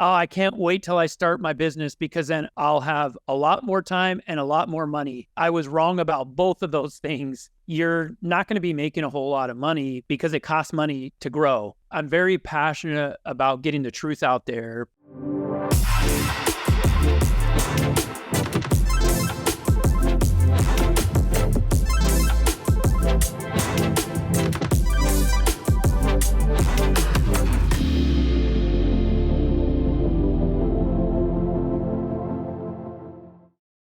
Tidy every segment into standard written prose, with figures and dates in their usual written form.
oh, I can't wait till I start my business because then I'll have a lot more time and a lot more money. I was wrong about both of those things. You're not going to be making a whole lot of money because it costs money to grow. I'm very passionate about getting the truth out there.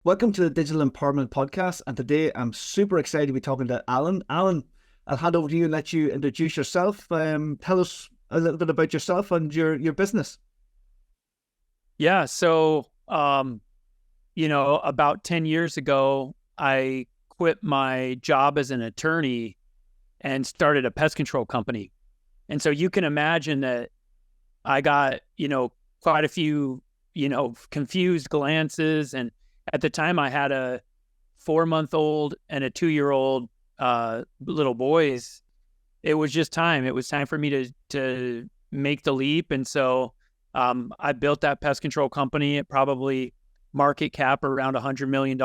Welcome to the Digital Empowerment Podcast, and today I'm super excited to be talking to Allan. Allan, I'll hand over to you and let you introduce yourself. Tell us a little bit about yourself and your business. Yeah, so, about 10 years ago, I quit my job as an attorney and started a pest control company. And so you can imagine that I got, quite a few, confused glances. And at the time, I had a 4-month-old and a 2-year-old little boys. It was just time. It was time for me to make the leap. And so I built that pest control company. It probably market cap around $100 million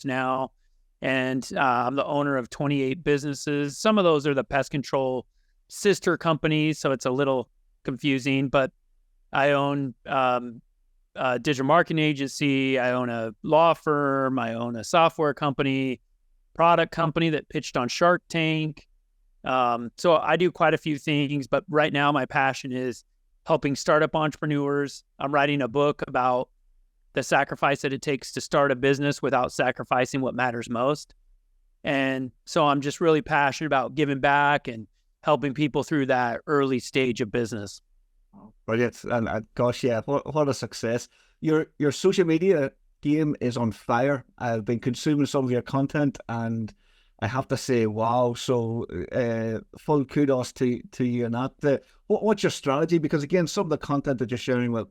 now. And I'm the owner of 28 businesses. Some of those are the pest control sister companies, so it's a little confusing. But I own a digital marketing agency, I own a law firm, I own a software company, product company that pitched on Shark Tank. So I do quite a few things, but right now my passion is helping startup entrepreneurs. I'm writing a book about the sacrifice that it takes to start a business without sacrificing what matters most. And so I'm just really passionate about giving back and helping people through that early stage of business. Brilliant. And gosh, yeah, what a success. Your social media game is on fire. I've been consuming some of your content and I have to say, wow. So full kudos to you and that. What's your strategy? Because again, some of the content that you're sharing, well,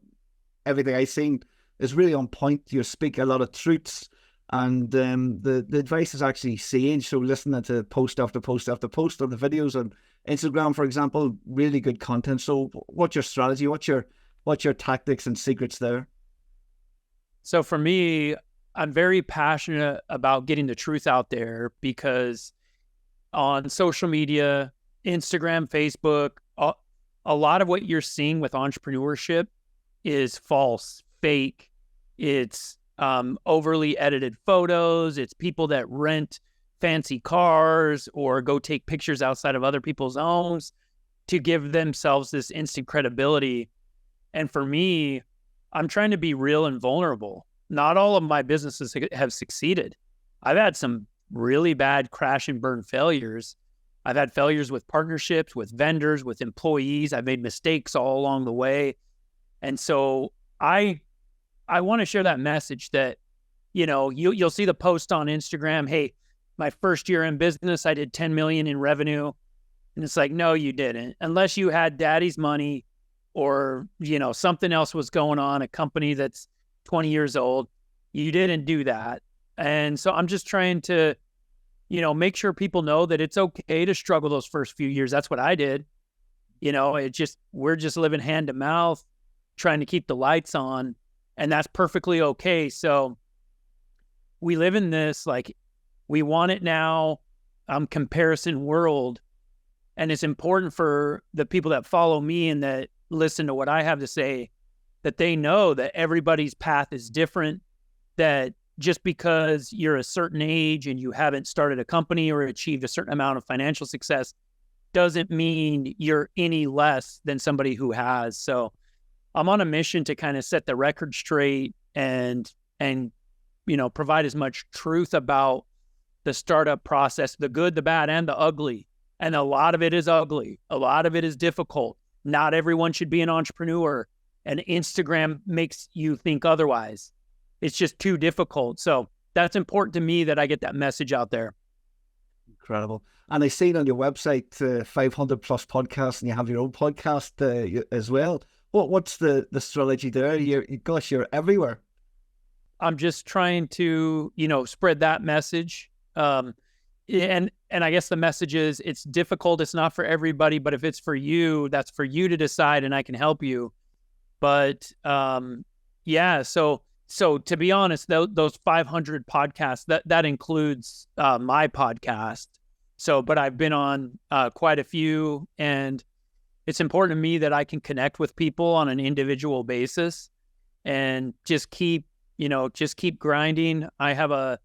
everything I've seen is really on point. You speak a lot of truths and the advice is actually sage. So listening to post after post after post on the videos on Instagram, for example, really good content. So what's your strategy? What's your tactics and secrets there? So for me, I'm very passionate about getting the truth out there because on social media, Instagram, Facebook, a lot of what you're seeing with entrepreneurship is false, fake. It's overly edited photos. It's people that rent fancy cars or go take pictures outside of other people's homes to give themselves this instant credibility. And for me, I'm trying to be real and vulnerable. Not all of my businesses have succeeded. I've had some really bad crash and burn failures. I've had failures with partnerships, with vendors, with employees. I've made mistakes all along the way. And so I want to share that message that, you'll see the post on Instagram, hey, my first year in business, I did 10 million in revenue. And it's like, no, you didn't. Unless you had daddy's money or, something else was going on, a company that's 20 years old, you didn't do that. And so I'm just trying to, make sure people know that it's okay to struggle those first few years. That's what I did. We're just living hand to mouth, trying to keep the lights on, and that's perfectly okay. So we live in this, we want it now, comparison world. And it's important for the people that follow me and that listen to what I have to say, that they know that everybody's path is different, that just because you're a certain age and you haven't started a company or achieved a certain amount of financial success doesn't mean you're any less than somebody who has. So I'm on a mission to kind of set the record straight and provide as much truth about the startup process, the good, the bad, and the ugly. And a lot of it is ugly. A lot of it is difficult. Not everyone should be an entrepreneur, and Instagram makes you think otherwise. It's just too difficult. So that's important to me that I get that message out there. Incredible. And I seen on your website 500 plus podcasts, and you have your own podcast as well. What's the strategy there? You're everywhere. I'm just trying to, spread that message. And I guess the message is it's difficult. It's not for everybody, but if it's for you, that's for you to decide and I can help you. But yeah, so to be honest, those 500 podcasts, that includes my podcast. So, but I've been on quite a few, and it's important to me that I can connect with people on an individual basis and just keep grinding. I have a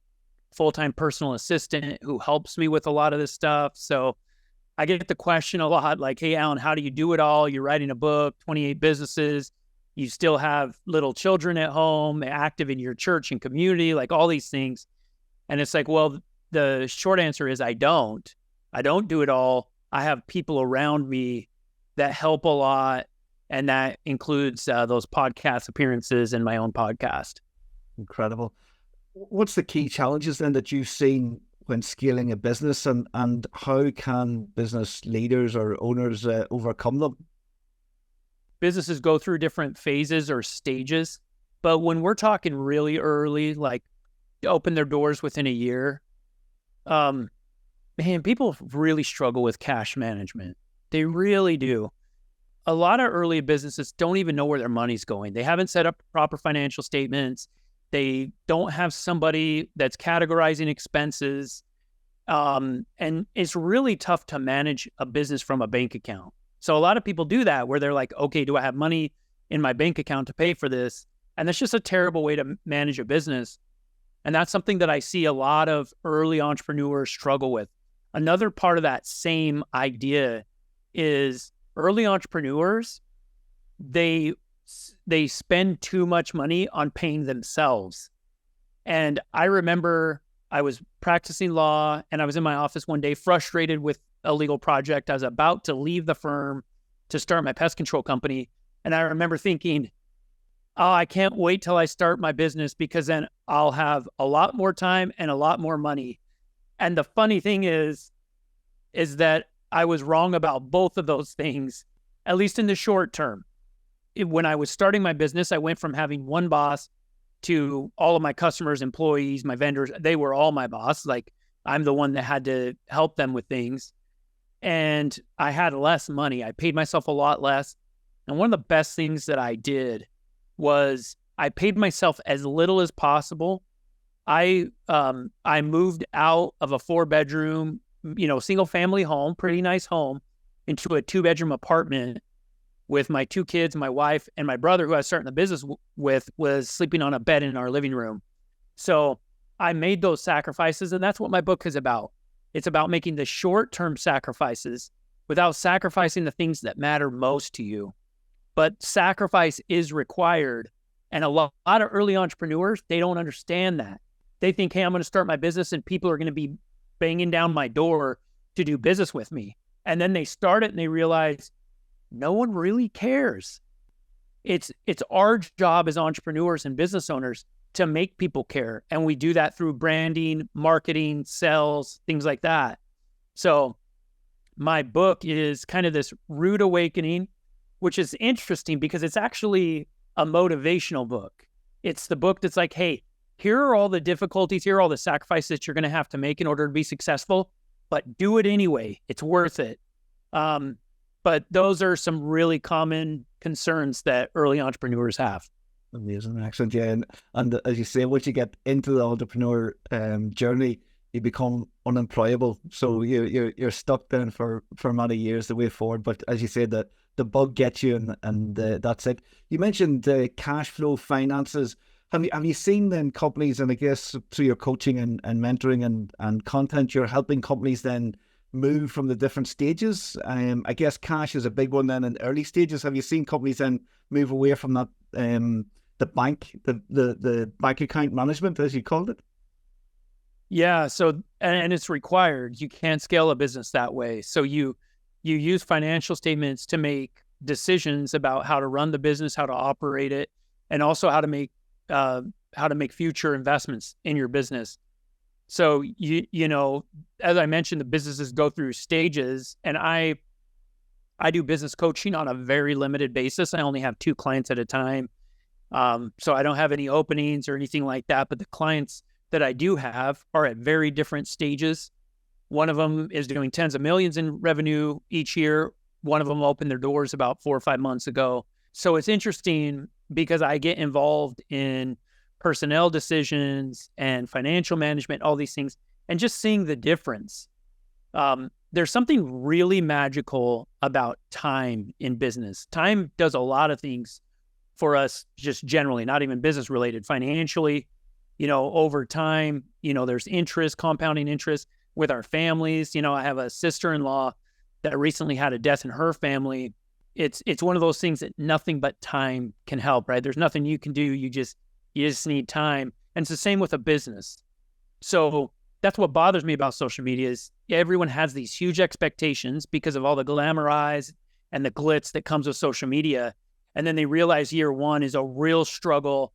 full-time personal assistant who helps me with a lot of this stuff. So I get the question a lot, like, hey, Allan, how do you do it all? You're writing a book, 28 businesses. You still have little children at home, active in your church and community, like all these things. And it's like, well, the short answer is I don't do it all. I have people around me that help a lot. And that includes those podcast appearances and my own podcast. Incredible. What's the key challenges then that you've seen when scaling a business, and how can business leaders or owners overcome them? Businesses go through different phases or stages, but when we're talking really early, like open their doors within a year, man, people really struggle with cash management. They really do. A lot of early businesses don't even know where their money's going. They haven't set up proper financial statements. They don't have somebody that's categorizing expenses. And it's really tough to manage a business from a bank account. So a lot of people do that where they're like, okay, do I have money in my bank account to pay for this? And that's just a terrible way to manage a business. And that's something that I see a lot of early entrepreneurs struggle with. Another part of that same idea is early entrepreneurs, they spend too much money on paying themselves. And I remember I was practicing law and I was in my office one day frustrated with a legal project. I was about to leave the firm to start my pest control company. And I remember thinking, oh, I can't wait till I start my business because then I'll have a lot more time and a lot more money. And the funny thing is that I was wrong about both of those things, at least in the short term. When I was starting my business, I went from having one boss to all of my customers, employees, my vendors. They were all my boss. Like I'm the one that had to help them with things. And I had less money. I paid myself a lot less. And one of the best things that I did was I paid myself as little as possible. I moved out of a 4-bedroom, single family home, pretty nice home, into a 2-bedroom apartment with my 2 kids, my wife, and my brother, who I was starting the business with, was sleeping on a bed in our living room. So I made those sacrifices, and that's what my book is about. It's about making the short-term sacrifices without sacrificing the things that matter most to you. But sacrifice is required. And a lot of early entrepreneurs, they don't understand that. They think, hey, I'm going to start my business and people are going to be banging down my door to do business with me. And then they start it and they realize no one really cares. It's our job as entrepreneurs and business owners to make people care. And we do that through branding, marketing, sales, things like that. So my book is kind of this rude awakening, which is interesting because it's actually a motivational book. It's the book that's like, hey, here are all the difficulties, here are all the sacrifices that you're going to have to make in order to be successful, but do it anyway. It's worth it. But those are some really common concerns that early entrepreneurs have. Amazing, excellent, yeah. And as you say, once you get into the entrepreneur journey, you become unemployable. So you're stuck then for many years the way forward. But as you said, the bug gets you, and that's it. You mentioned cash flow, finances. Have you seen then companies, and I guess through your coaching and mentoring and content, you're helping companies then move from the different stages? I guess cash is a big one then in early stages. Have you seen companies then move away from that, the bank account management, as you called it? Yeah. So, and it's required. You can't scale a business that way. So you use financial statements to make decisions about how to run the business, how to operate it, and also how to make future investments in your business. So as I mentioned, the businesses go through stages, and I do business coaching on a very limited basis. I only have 2 clients at a time. So I don't have any openings or anything like that, but the clients that I do have are at very different stages. One of them is doing tens of millions in revenue each year. One of them opened their doors about 4 or 5 months ago. So it's interesting because I get involved in personnel decisions and financial management, all these things, and just seeing the difference. There's something really magical about time in business. Time does a lot of things for us, just generally, not even business related, financially, over time, there's interest, compounding interest with our families. I have a sister-in-law that recently had a death in her family. It's one of those things that nothing but time can help, right? There's nothing you can do. You just need time. And it's the same with a business. So that's what bothers me about social media is everyone has these huge expectations because of all the glamorize and the glitz that comes with social media. And then they realize year one is a real struggle.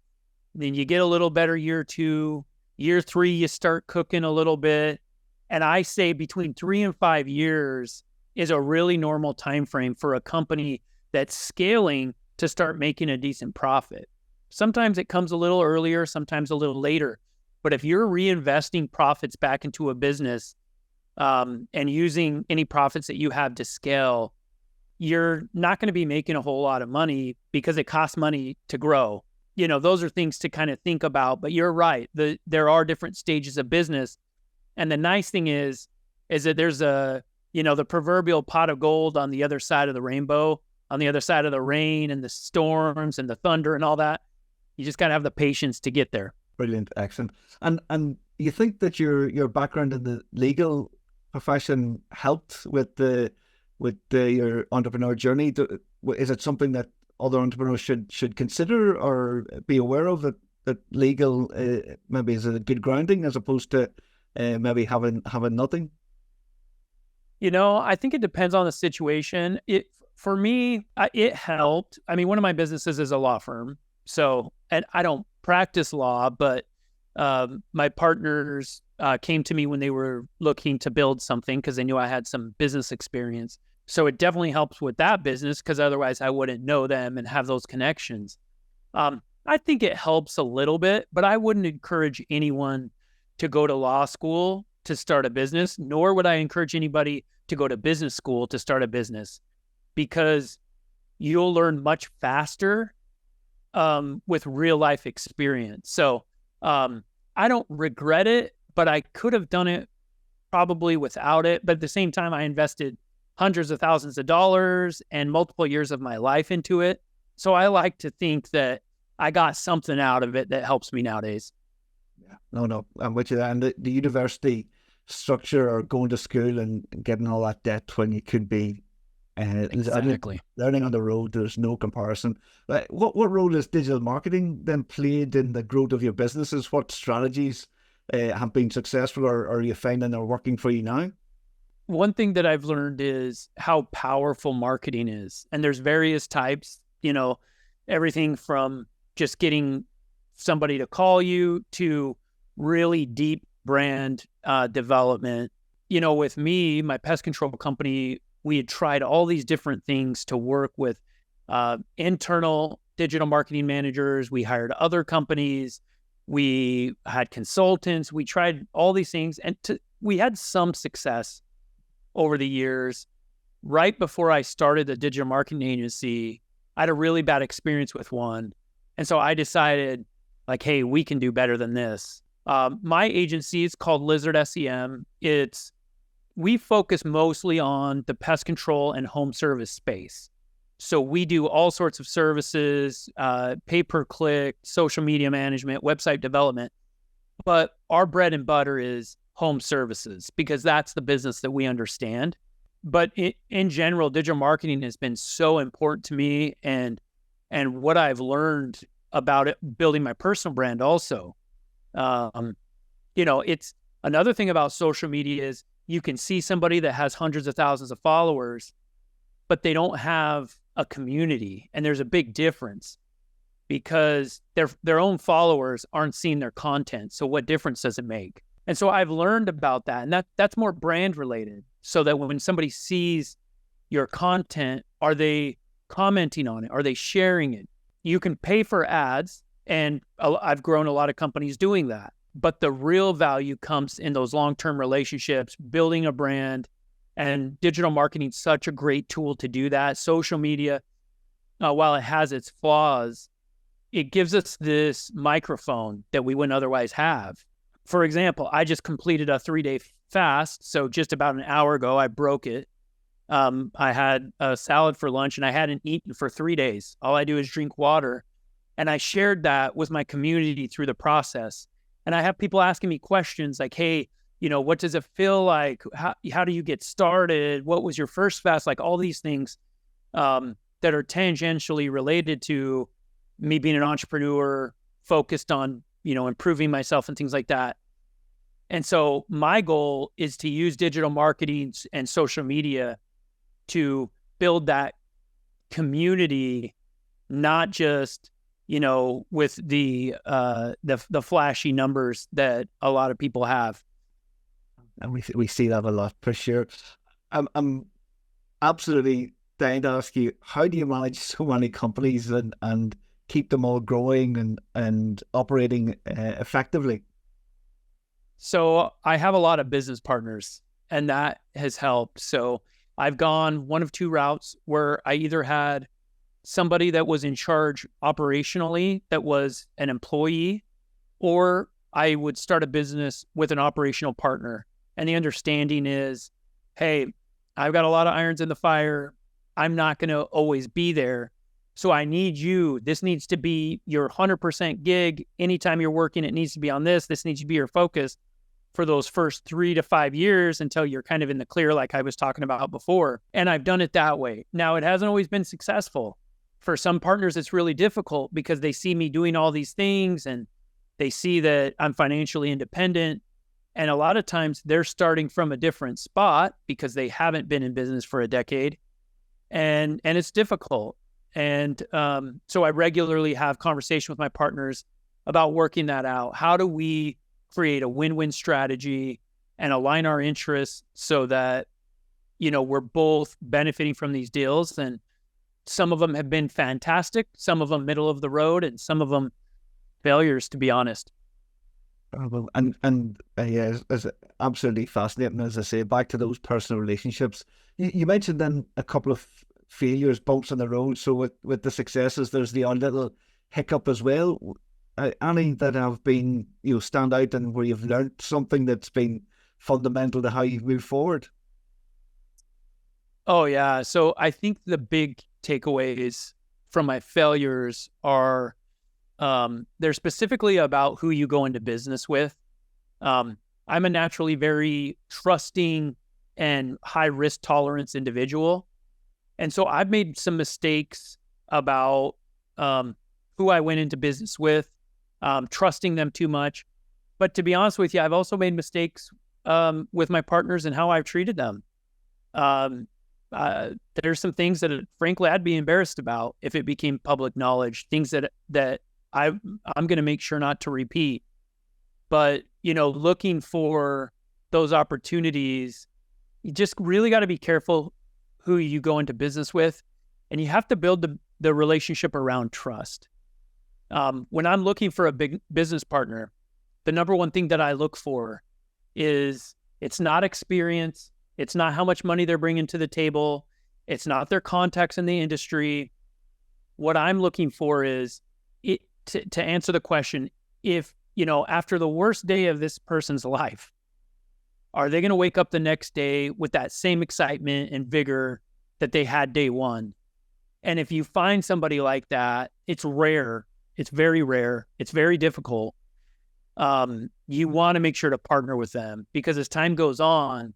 Then you get a little better year two, year three, you start cooking a little bit. And I say between 3 and 5 years is a really normal time frame for a company that's scaling to start making a decent profit. Sometimes it comes a little earlier, sometimes a little later. But if you're reinvesting profits back into a business and using any profits that you have to scale, you're not going to be making a whole lot of money because it costs money to grow. Those are things to kind of think about. But you're right. There are different stages of business. And the nice thing is that there's the proverbial pot of gold on the other side of the rainbow, on the other side of the rain and the storms and the thunder and all that. You just got to have the patience to get there. Brilliant, excellent. And you think that your background in the legal profession helped with your entrepreneur journey? Is it something that other entrepreneurs should consider or be aware of, that legal maybe is a good grounding as opposed to maybe having nothing? I think it depends on the situation. For me, it helped. I mean, one of my businesses is a law firm. So, and I don't practice law, but my partners came to me when they were looking to build something because they knew I had some business experience. So it definitely helps with that business because otherwise I wouldn't know them and have those connections. I think it helps a little bit, but I wouldn't encourage anyone to go to law school to start a business, nor would I encourage anybody to go to business school to start a business, because you'll learn much faster with real life experience. So I don't regret it, but I could have done it probably without it. But at the same time, I invested hundreds of thousands of dollars and multiple years of my life into it. So I like to think that I got something out of it that helps me nowadays. Yeah, no, I'm with you. And the university structure or going to school and getting all that debt when you could be exactly learning on the road, there's no comparison. What role has digital marketing then played in the growth of your businesses? What strategies have been successful or are you finding are working for you now? One thing that I've learned is how powerful marketing is. And there's various types, everything from just getting somebody to call you to really deep brand development. With me, my pest control company, we had tried all these different things to work with internal digital marketing managers. We hired other companies. We had consultants. We tried all these things, and we had some success over the years. Right before I started the digital marketing agency, I had a really bad experience with one. And so I decided, hey, we can do better than this. My agency is called Lizard SEM. We focus mostly on the pest control and home service space. So we do all sorts of services, pay-per-click, social media management, website development. But our bread and butter is home services because that's the business that we understand. But in general, digital marketing has been so important to me, and what I've learned about it, building my personal brand also. It's another thing about social media is you can see somebody that has hundreds of thousands of followers, but they don't have a community. And there's a big difference because their own followers aren't seeing their content. So what difference does it make? And so I've learned about that. And that's more brand related. So that when somebody sees your content, are they commenting on it? Are they sharing it? You can pay for ads. And I've grown a lot of companies doing that. But the real value comes in those long-term relationships, building a brand, and digital marketing is such a great tool to do that. Social media, while it has its flaws, it gives us this microphone that we wouldn't otherwise have. For example, I just completed a 3-day fast. So just about an hour ago, I broke it. I had a salad for lunch and I hadn't eaten for 3 days. All I do is drink water. And I shared that with my community through the process. And I have people asking me questions like, hey, what does it feel like? How do you get started? What was your first fast? Like all these things that are tangentially related to me being an entrepreneur, focused on, improving myself and things like that. And so my goal is to use digital marketing and social media to build that community, not just, with the flashy numbers that a lot of people have. And we see that a lot for sure. I'm absolutely dying to ask you, how do you manage so many companies and keep them all growing and operating effectively? So I have a lot of business partners, and that has helped. So I've gone one of two routes where I either had somebody that was in charge operationally that was an employee, or I would start a business with an operational partner. And the understanding is, hey, I've got a lot of irons in the fire. I'm not going to always be there. So I need you. This needs to be your 100% gig. Anytime you're working, it needs to be on this. This needs to be your focus for those first 3 to 5 years until you're kind of in the clear, like I was talking about before. And I've done it that way. Now, it hasn't always been successful. For some partners, it's really difficult because they see me doing all these things and they see that I'm financially independent. And a lot of times they're starting from a different spot because they haven't been in business for a decade. And it's difficult. And so I regularly have conversation with my partners about working that out. How do we create a win-win strategy and align our interests so that, we're both benefiting from these deals? And some of them have been fantastic, some of them middle of the road, and some of them failures, to be honest. Well, and yeah, it's absolutely fascinating. As I say, back to those personal relationships, you mentioned then a couple of failures, bumps on the road. So with the successes, there's the odd little hiccup as well. Any that have been, stand out and where you've learned something that's been fundamental to how you move forward? Oh, yeah. So I think the big takeaways from my failures are they're specifically about who you go into business with. I'm a naturally very trusting and high risk tolerance individual. And so I've made some mistakes about who I went into business with, trusting them too much. But to be honest with you, I've also made mistakes with my partners and how I've treated them. There's some things that, frankly, I'd be embarrassed about if it became public knowledge, things that I'm going to make sure not to repeat. But, looking for those opportunities, you just really got to be careful who you go into business with, and you have to build the relationship around trust. When I'm looking for a big business partner, the number one thing that I look for is it's not experience. It's not how much money they're bringing to the table. It's not their contacts in the industry. What I'm looking for is to answer the question, if, after the worst day of this person's life, are they going to wake up the next day with that same excitement and vigor that they had day one? And if you find somebody like that, it's rare. It's very rare. It's very difficult. You want to make sure to partner with them, because as time goes on,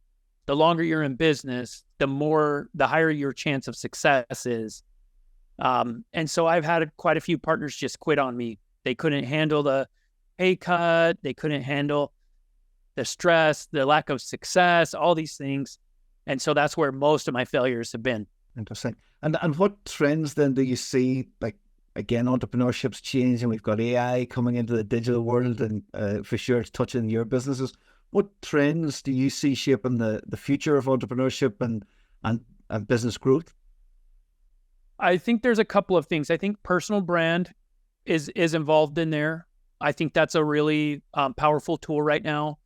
the longer you're in business, the higher your chance of success is. And so I've had quite a few partners just quit on me. They couldn't handle the pay cut. They couldn't handle the stress, the lack of success, all these things. And so that's where most of my failures have been. Interesting. And what trends then do you see? Like, again, entrepreneurship's changing. We've got AI coming into the digital world, and for sure it's touching your businesses. What trends do you see shaping the future of entrepreneurship and business growth? I think there's a couple of things. I think personal brand is involved in there. I think that's a really powerful tool right now.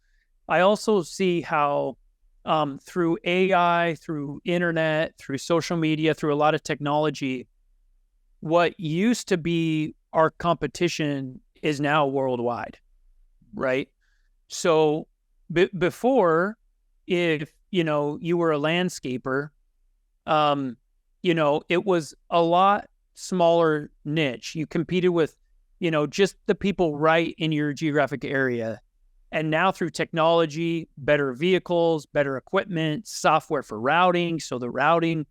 I also see how through AI, through internet, through social media, through a lot of technology, what used to be our competition is now worldwide, right? So before, if, you were a landscaper, it was a lot smaller niche. You competed with, just the people right in your geographic area. And now through technology, better vehicles, better equipment, software for routing, so the routing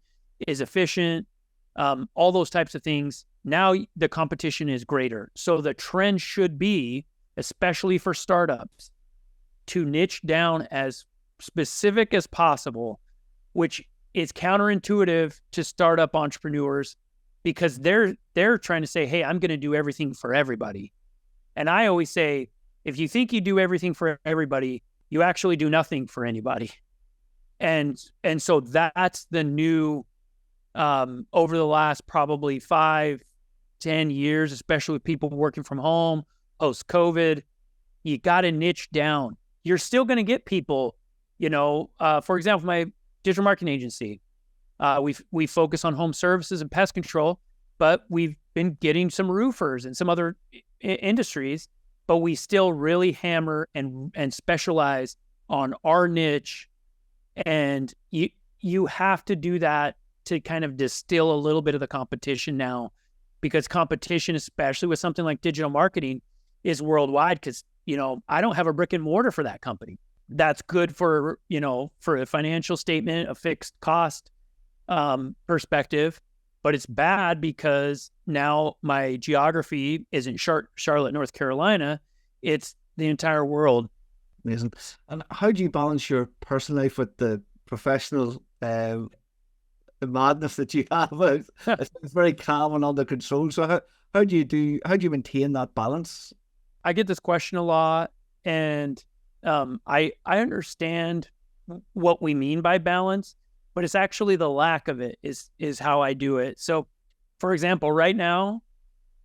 is efficient, all those types of things. Now the competition is greater. So the trend should be, especially for startups, to niche down as specific as possible, which is counterintuitive to startup entrepreneurs, because they're trying to say, hey, I'm going to do everything for everybody. And I always say, if you think you do everything for everybody, you actually do nothing for anybody. And so that's the new, over the last probably 5-10 years, especially with people working from home, post-COVID, you got to niche down. You're still going to get people, for example, my digital marketing agency, we focus on home services and pest control, but we've been getting some roofers and some other industries, but we still really hammer and specialize on our niche. And you have to do that to kind of distill a little bit of the competition now, because competition, especially with something like digital marketing, is worldwide. Because, I don't have a brick and mortar for that company. That's good for, for a financial statement, a fixed cost perspective, but it's bad because now my geography isn't Charlotte, North Carolina. It's the entire world. Amazing. And how do you balance your personal life with the professional madness that you have? It's very calm and under control. So how do you maintain that balance? I get this question a lot, and I understand what we mean by balance, but it's actually the lack of it is how I do it. So, for example, right now,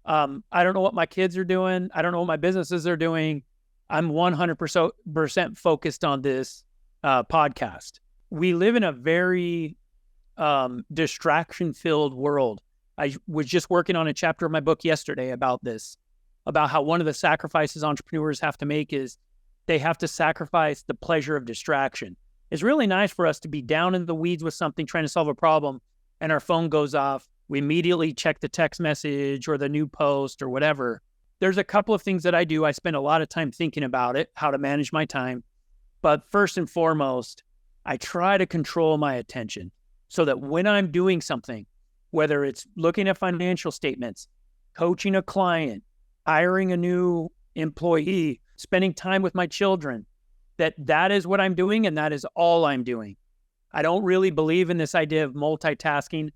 I don't know what my kids are doing. I don't know what my businesses are doing. I'm 100% focused on this podcast. We live in a very distraction-filled world. I was just working on a chapter of my book yesterday about this, about how one of the sacrifices entrepreneurs have to make is they have to sacrifice the pleasure of distraction. It's really nice for us to be down in the weeds with something, trying to solve a problem, and our phone goes off. We immediately check the text message or the new post or whatever. There's a couple of things that I do. I spend a lot of time thinking about it, how to manage my time. But first and foremost, I try to control my attention so that when I'm doing something, whether it's looking at financial statements, coaching a client, hiring a new employee, spending time with my children, that is what I'm doing, and that is all I'm doing. I don't really believe in this idea of multitasking.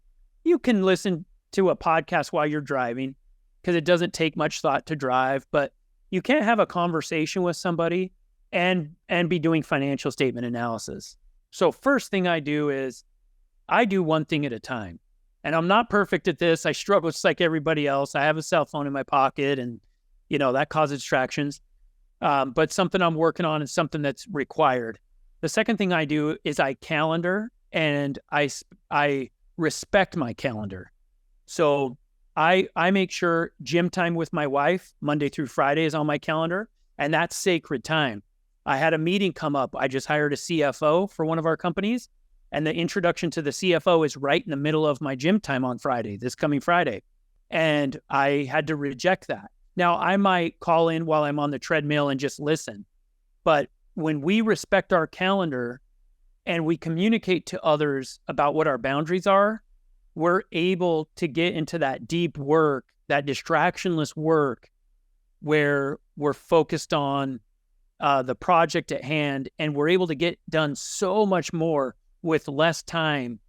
You can listen to a podcast while you're driving because it doesn't take much thought to drive, but you can't have a conversation with somebody and be doing financial statement analysis. So first thing I do is I do one thing at a time. And I'm not perfect at this. I struggle just like everybody else. I have a cell phone in my pocket, and, that causes distractions. But something I'm working on is something that's required. The second thing I do is I calendar, and I respect my calendar. So I make sure gym time with my wife, Monday through Friday, is on my calendar, and that's sacred time. I had a meeting come up. I just hired a CFO for one of our companies, and the introduction to the CFO is right in the middle of my gym time on Friday, this coming Friday. And I had to reject that. Now, I might call in while I'm on the treadmill and just listen. But when we respect our calendar and we communicate to others about what our boundaries are, we're able to get into that deep work, that distractionless work, where we're focused on the project at hand, and we're able to get done so much more with less time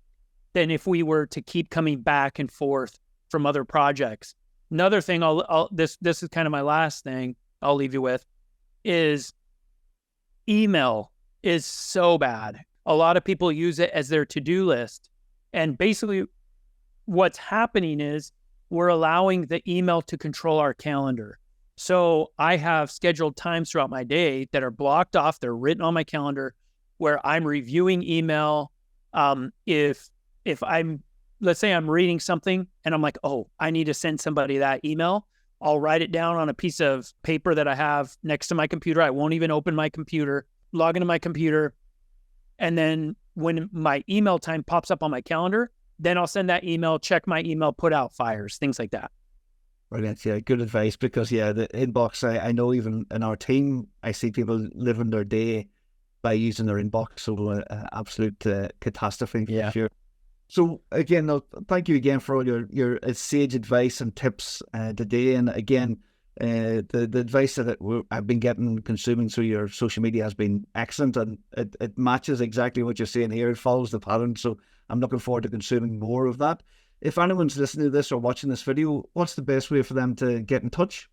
than if we were to keep coming back and forth from other projects. Another thing, this is kind of my last thing I'll leave you with, is email is so bad. A lot of people use it as their to-do list. And basically what's happening is we're allowing the email to control our calendar. So I have scheduled times throughout my day that are blocked off. They're written on my calendar where I'm reviewing email. If I'm let's say I'm reading something and I'm like, oh, I need to send somebody that email. I'll write it down on a piece of paper that I have next to my computer. I won't even open my computer, log into my computer. And then when my email time pops up on my calendar, then I'll send that email, check my email, put out fires, things like that. Brilliant. Yeah, good advice, because yeah, the inbox, I know even in our team, I see people living their day by using their inbox. So absolute catastrophe for sure. So again, no, thank you again for all your sage advice and tips today. And again, the advice that I've been consuming through your social media has been excellent, and it matches exactly what you're saying here. It follows the pattern. So I'm looking forward to consuming more of that. If anyone's listening to this or watching this video, what's the best way for them to get in touch,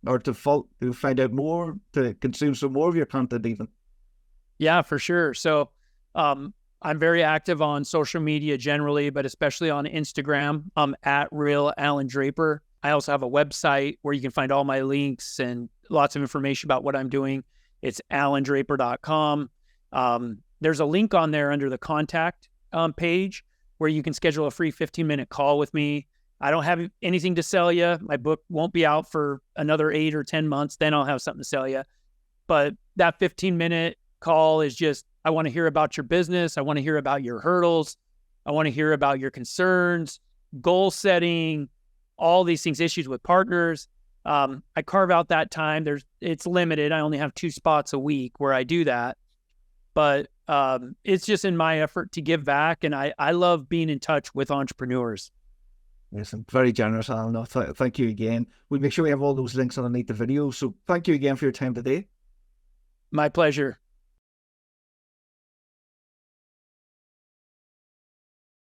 or to find out more, to consume some more of your content even? Yeah, for sure. So I'm very active on social media generally, but especially on Instagram. I'm at Real Allan Draper. I also have a website where you can find all my links and lots of information about what I'm doing. It's allandraper.com. There's a link on there under the contact page where you can schedule a free 15-minute call with me. I don't have anything to sell you. My book won't be out for another 8 or 10 months. Then I'll have something to sell you. But that 15-minute call is just, I want to hear about your business. I want to hear about your hurdles. I want to hear about your concerns, goal setting, all these things, issues with partners. I carve out that time. It's limited. I only have 2 spots a week where I do that. But it's just in my effort to give back. And I love being in touch with entrepreneurs. Yes, I'm very generous, Alan. No, thank you again. We'll make sure we have all those links underneath the video. So thank you again for your time today. My pleasure.